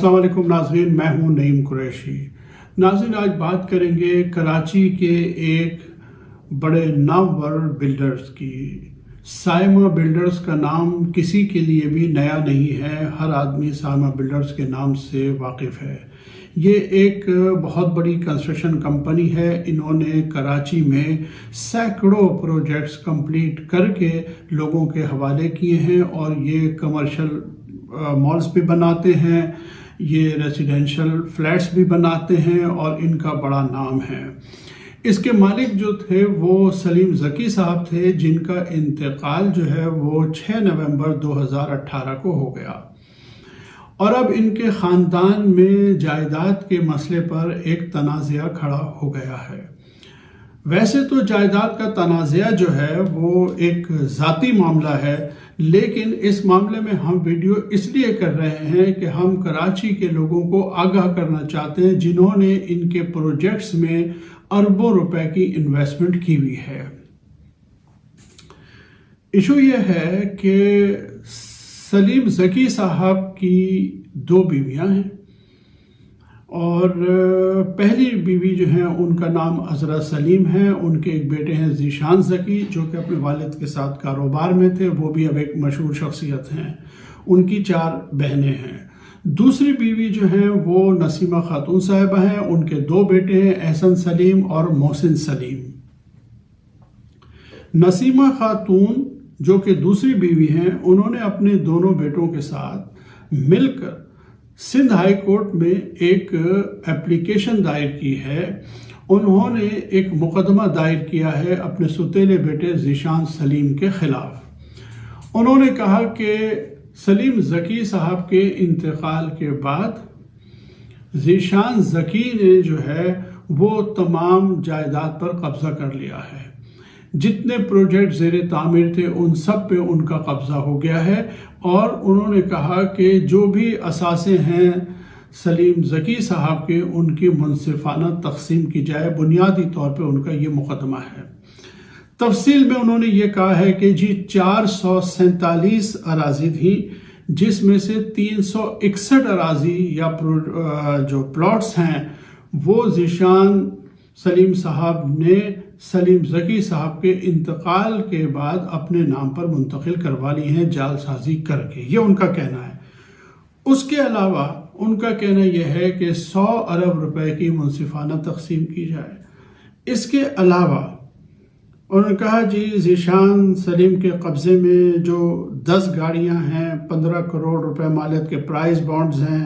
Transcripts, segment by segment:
السلام علیکم ناظرین، میں ہوں نعیم قریشی۔ ناظرین، آج بات کریں گے کراچی کے ایک بڑے نامور بلڈرز کی۔ سائمہ بلڈرز کا نام کسی کے لیے بھی نیا نہیں ہے، ہر آدمی سائمہ بلڈرز کے نام سے واقف ہے۔ یہ ایک بہت بڑی کنسٹرکشن کمپنی ہے۔ انہوں نے کراچی میں سینکڑوں پروجیکٹس کمپلیٹ کر کے لوگوں کے حوالے کیے ہیں، اور یہ کمرشل مالز بھی بناتے ہیں، یہ ریزیڈینشل فلیٹس بھی بناتے ہیں، اور ان کا بڑا نام ہے۔ اس کے مالک جو تھے وہ سلیم ذکی صاحب تھے، جن کا انتقال جو ہے وہ 6 نومبر 2018 کو ہو گیا، اور اب ان کے خاندان میں جائیداد کے مسئلے پر ایک تنازعہ کھڑا ہو گیا ہے۔ ویسے تو جائیداد کا تنازعہ جو ہے وہ ایک ذاتی معاملہ ہے، لیکن اس معاملے میں ہم ویڈیو اس لیے کر رہے ہیں کہ ہم کراچی کے لوگوں کو آگاہ کرنا چاہتے ہیں جنہوں نے ان کے پروجیکٹس میں اربوں روپے کی انویسٹمنٹ کی ہوئی ہے۔ ایشو یہ ہے کہ سلیم ذکی صاحب کی 2 بیویاں ہیں، اور پہلی بیوی جو ہیں ان کا نام عذرا سلیم ہے۔ ان کے ایک بیٹے ہیں ذیشان ذکی، جو کہ اپنے والد کے ساتھ کاروبار میں تھے، وہ بھی اب ایک مشہور شخصیت ہیں۔ ان کی 4 بہنیں ہیں۔ دوسری بیوی جو ہیں وہ نسیمہ خاتون صاحبہ ہیں۔ ان کے 2 بیٹے ہیں، احسن سلیم اور محسن سلیم۔ نسیمہ خاتون جو کہ دوسری بیوی ہیں، انہوں نے اپنے دونوں بیٹوں کے ساتھ مل کر سندھ ہائی کورٹ میں ایک اپلیکیشن دائر کی ہے۔ انہوں نے ایک مقدمہ دائر کیا ہے اپنے ستیلے بیٹے ذیشان سلیم کے خلاف۔ انہوں نے کہا کہ سلیم ذکی صاحب کے انتقال کے بعد ذیشان ذکی نے جو ہے وہ تمام جائیداد پر قبضہ کر لیا ہے۔ جتنے پروجیکٹ زیر تعمیر تھے ان سب پہ ان کا قبضہ ہو گیا ہے، اور انہوں نے کہا کہ جو بھی اثاثے ہیں سلیم ذکی صاحب کے، ان کی منصفانہ تقسیم کی جائے۔ بنیادی طور پہ ان کا یہ مقدمہ ہے۔ تفصیل میں انہوں نے یہ کہا ہے کہ 447 اراضی تھیں، جس میں سے 361 اراضی یا جو پلاٹس ہیں وہ ذیشان سلیم صاحب نے سلیم ذکی صاحب کے انتقال کے بعد اپنے نام پر منتقل کروا لی ہیں، جعل سازی کر کے۔ یہ ان کا کہنا ہے۔ اس کے علاوہ ان کا کہنا یہ ہے کہ 100 ارب روپے کی منصفانہ تقسیم کی جائے۔ اس کے علاوہ انہوں نے کہا ذیشان سلیم کے قبضے میں جو 10 گاڑیاں ہیں، 15 کروڑ روپے مالیت کے پرائز بانڈز ہیں،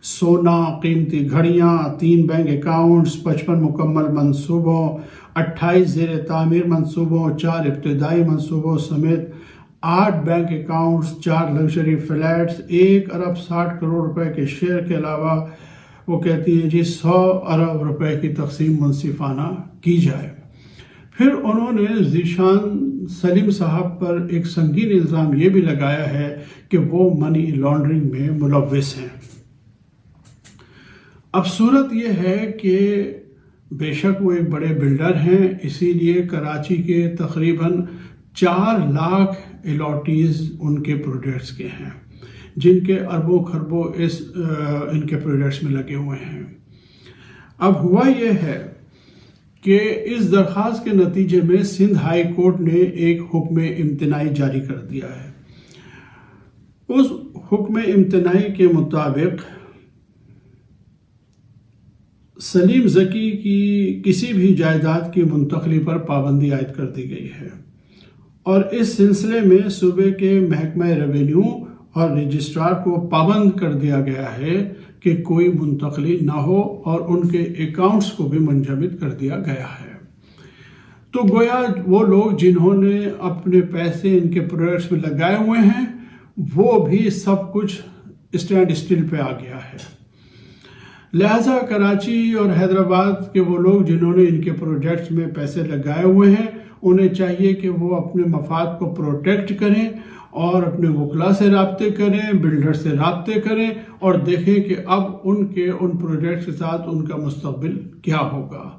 سونا، قیمتی گھڑیاں، 3 بینک اکاؤنٹس، 55 مکمل منصوبوں، 28 زیر تعمیر منصوبوں، 4 ابتدائی منصوبوں سمیت 8 بینک اکاؤنٹس، 4 لگژری فلیٹس، 1 ارب 60 کروڑ روپے کے شیئر کے علاوہ وہ کہتی ہیں 100 ارب روپے کی تقسیم منصفانہ کی جائے۔ پھر انہوں نے ذیشان سلیم صاحب پر ایک سنگین الزام یہ بھی لگایا ہے کہ وہ منی لانڈرنگ میں ملوث ہیں۔ اب صورت یہ ہے کہ بے شک وہ ایک بڑے بلڈر ہیں، اسی لیے کراچی کے تقریباً 4 لاکھ الاٹیز ان کے پروجیکٹس کے ہیں، جن کے اربوں خربوں ان کے پروجیکٹس میں لگے ہوئے ہیں۔ اب ہوا یہ ہے کہ اس درخواست کے نتیجے میں سندھ ہائی کورٹ نے ایک حکم امتناعی جاری کر دیا ہے۔ اس حکم امتناعی کے مطابق سلیم ذکی کی کسی بھی جائیداد کی منتقلی پر پابندی عائد کر دی گئی ہے، اور اس سلسلے میں صوبے کے محکمہ ریونیو اور رجسٹرار کو پابند کر دیا گیا ہے کہ کوئی منتقلی نہ ہو، اور ان کے اکاؤنٹس کو بھی منجمد کر دیا گیا ہے۔ تو گویا وہ لوگ جنہوں نے اپنے پیسے ان کے پروجیکٹس میں لگائے ہوئے ہیں، وہ بھی سب کچھ اسٹینڈ اسٹل پہ آ گیا ہے۔ لہٰذا کراچی اور حیدرآباد کے وہ لوگ جنہوں نے ان کے پروجیکٹس میں پیسے لگائے ہوئے ہیں، انہیں چاہیے کہ وہ اپنے مفاد کو پروٹیکٹ کریں، اور اپنے وکلاء سے رابطے کریں، بلڈر سے رابطے کریں، اور دیکھیں کہ اب ان پروجیکٹس کے ساتھ ان کا مستقبل کیا ہوگا۔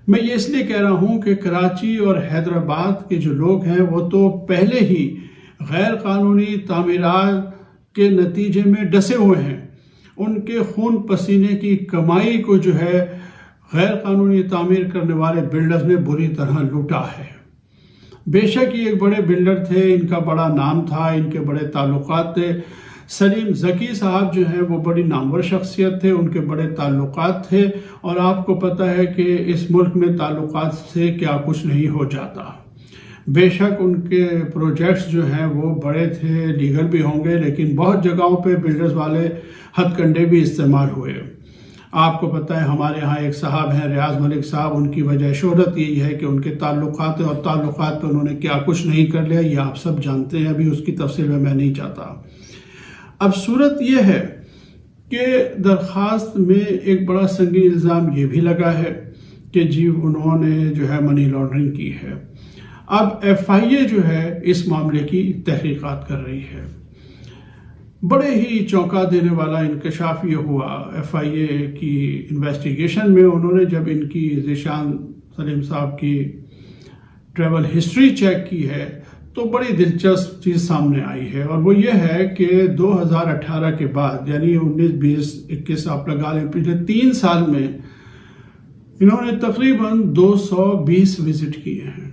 میں یہ اس لیے کہہ رہا ہوں کہ کراچی اور حیدرآباد کے جو لوگ ہیں وہ تو پہلے ہی غیر قانونی تعمیرات کے نتیجے میں ڈسے ہوئے ہیں، ان کے خون پسینے کی کمائی کو جو ہے غیر قانونی تعمیر کرنے والے بلڈرز نے بری طرح لوٹا ہے۔ بے شک یہ ایک بڑے بلڈر تھے، ان کا بڑا نام تھا، ان کے بڑے تعلقات تھے۔ سلیم ذکی صاحب جو ہیں وہ بڑی نامور شخصیت تھے، ان کے بڑے تعلقات تھے، اور آپ کو پتہ ہے کہ اس ملک میں تعلقات سے کیا کچھ نہیں ہو جاتا۔ بے شک ان کے پروجیکٹس جو ہیں وہ بڑے تھے، لیگل بھی ہوں گے، لیکن بہت جگہوں پہ بلڈرز والے ہتھ کنڈے بھی استعمال ہوئے۔ آپ کو پتہ ہے ہمارے ہاں ایک صاحب ہیں ریاض ملک صاحب، ان کی وجہ شہرت یہی ہے کہ ان کے تعلقات اور تعلقات پہ انہوں نے کیا کچھ نہیں کر لیا، یہ آپ سب جانتے ہیں، ابھی اس کی تفصیل میں نہیں چاہتا۔ اب صورت یہ ہے کہ درخواست میں ایک بڑا سنگین الزام یہ بھی لگا ہے کہ جی انہوں نے جو ہے منی لانڈرنگ کی ہے۔ اب ایف آئی اے جو ہے اس معاملے کی تحقیقات کر رہی ہے۔ بڑے ہی چونکا دینے والا انکشاف یہ ہوا ایف آئی اے کی انویسٹیگیشن میں، انہوں نے جب ان کی ذیشان سلیم صاحب کی ٹریول ہسٹری چیک کی ہے تو بڑی دلچسپ چیز سامنے آئی ہے، اور وہ یہ ہے کہ 2018 کے بعد یعنی 19 20 21 آپ لگا لیں، پچھلے 3 سال میں انہوں نے تقریباً 220 وزٹ کیے ہیں،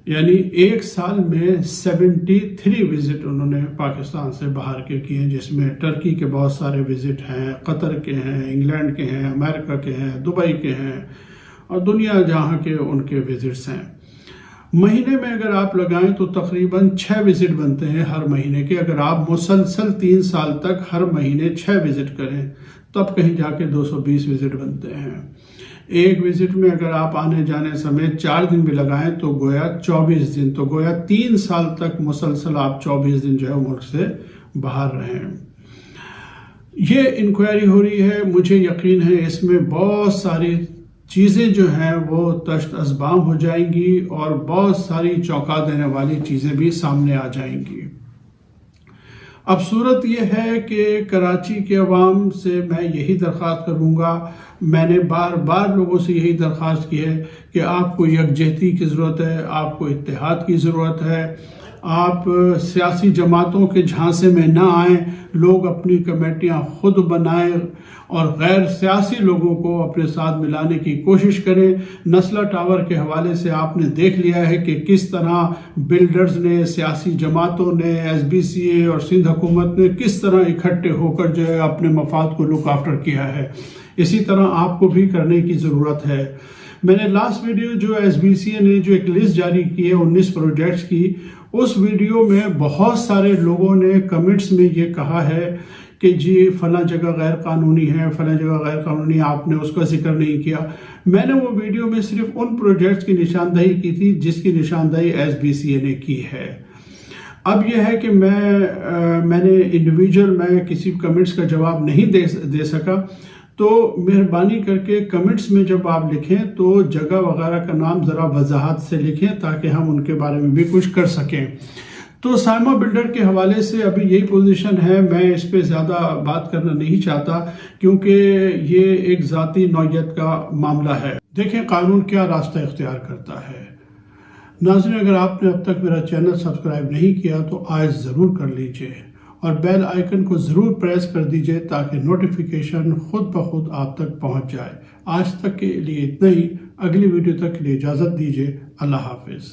یعنی ایک سال میں 73 وزٹ انہوں نے پاکستان سے باہر کے کیے ہیں، جس میں ٹرکی کے بہت سارے وزٹ ہیں، قطر کے ہیں، انگلینڈ کے ہیں، امریکہ کے ہیں، دبئی کے ہیں، اور دنیا جہاں کے ان کے وزٹس ہیں۔ مہینے میں اگر آپ لگائیں تو تقریباً 6 وزٹ بنتے ہیں ہر مہینے کے۔ اگر آپ مسلسل 3 سال تک ہر مہینے 6 وزٹ کریں تب کہیں جا کے 220 وزٹ بنتے ہیں۔ ایک وزٹ میں اگر آپ آنے جانے سمیت 4 دن بھی لگائیں تو گویا 24 دن، تو گویا 3 سال تک مسلسل آپ 24 دن جو ہے ملک سے باہر رہیں۔ یہ انکوائری ہو رہی ہے، مجھے یقین ہے اس میں بہت ساری چیزیں جو ہیں وہ تشت ازبام ہو جائیں گی، اور بہت ساری چونکا دینے والی چیزیں بھی سامنے آ جائیں گی۔ اب صورت یہ ہے کہ کراچی کے عوام سے میں یہی درخواست کروں گا، میں نے بار بار لوگوں سے یہی درخواست کی ہے کہ آپ کو یکجہتی کی ضرورت ہے، آپ کو اتحاد کی ضرورت ہے، آپ سیاسی جماعتوں کے جھانسے میں نہ آئیں، لوگ اپنی کمیٹیاں خود بنائیں اور غیر سیاسی لوگوں کو اپنے ساتھ ملانے کی کوشش کریں۔ نسلا ٹاور کے حوالے سے آپ نے دیکھ لیا ہے کہ کس طرح بلڈرز نے، سیاسی جماعتوں نے، ایس بی سی اے اور سندھ حکومت نے کس طرح اکٹھے ہو کر جو ہے اپنے مفاد کو لک آفٹر کیا ہے، اسی طرح آپ کو بھی کرنے کی ضرورت ہے۔ میں نے لاسٹ ویڈیو جو ایس بی سی اے نے جو ایک لسٹ جاری کی ہے 19 پروجیکٹس کی، اس ویڈیو میں بہت سارے لوگوں نے کمنٹس میں یہ کہا ہے کہ جی فلاں جگہ غیر قانونی ہے، فلاں جگہ غیر قانونی، آپ نے اس کا ذکر نہیں کیا۔ میں نے وہ ویڈیو میں صرف ان پروجیکٹس کی نشاندہی کی تھی جس کی نشاندہی ایس بی سی اے نے کی ہے۔ اب یہ ہے کہ میں نے انڈیویجول میں کسی کمنٹس کا جواب نہیں دے سکا، تو مہربانی کر کے کمنٹس میں جب آپ لکھیں تو جگہ وغیرہ کا نام ذرا وضاحت سے لکھیں تاکہ ہم ان کے بارے میں بھی کچھ کر سکیں۔ تو سائمہ بلڈر کے حوالے سے ابھی یہی پوزیشن ہے، میں اس پہ زیادہ بات کرنا نہیں چاہتا کیونکہ یہ ایک ذاتی نوعیت کا معاملہ ہے۔ دیکھیں قانون کیا راستہ اختیار کرتا ہے۔ ناظرین، اگر آپ نے اب تک میرا چینل سبسکرائب نہیں کیا تو آج ضرور کر لیجئے، اور بیل آئیکن کو ضرور پریس کر دیجئے تاکہ نوٹیفیکیشن خود بخود آپ تک پہنچ جائے۔ آج تک کے لیے اتنا ہی، اگلی ویڈیو تک کے لیے اجازت دیجئے۔ اللہ حافظ۔